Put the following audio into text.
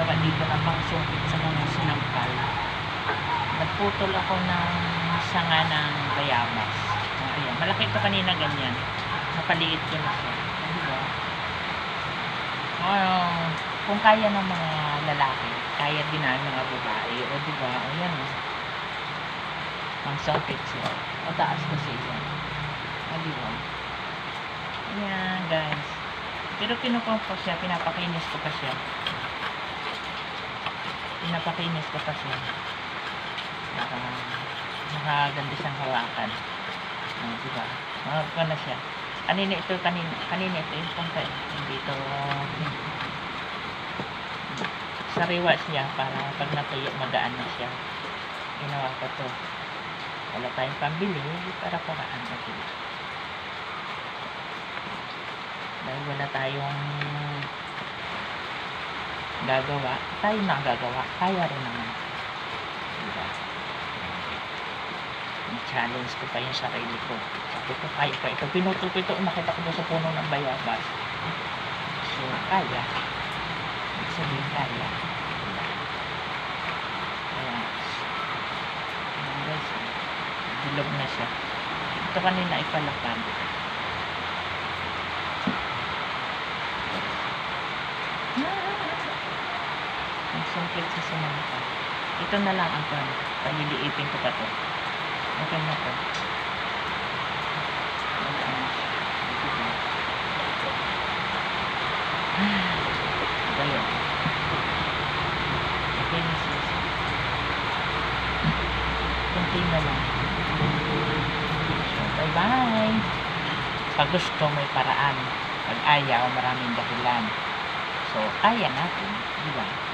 ginawa dito na pangsungkit sa mga sinampal. Nagputol ako ng sanga ng bayabas. Ayan, malaki ito kanina ganyan. Napaliit ko na siya. Diba? Kung kaya ng mga lalaki, kaya din ng mga babae. O diba? Ayan o. Pangsungkit siya. Mataas kasi yan. O diba? Ayan guys. Pero kinukuha ko siya, pinapakinis ko pa siya. Pinapakinis ko pa siya. Nakaganda siyang hawakan. Diba? Makakapa na siya. Kanina ito yung pangkay. Dito, sariwa siya para pag natuyo, magaan na siya. Ginawa ko to. Wala tayong pambili, para paraan. Okay. Dahil wala tayong gagawa, tayo na gagawa, kaya rin naman. Diba? Challenge ko pa yung sarili ko. Sabi ko, kaya pa ito. Pinutol ko ito, nakita ko doon sa puno ng bayabas. So, kaya. Ibig sabihin, kaya. Diba? Kaya, guys, bilog na siya. Ito kanina ipalakad. Ang sungkit sa sinampa. Ito na lang ang paliliipin ko pa to. Okay na to. Ayun. Okay na siya. Kunti na lang. So, bye-bye. Pag gusto, may paraan. Pag ayaw, maraming dahilan. So, kaya natin. Diba?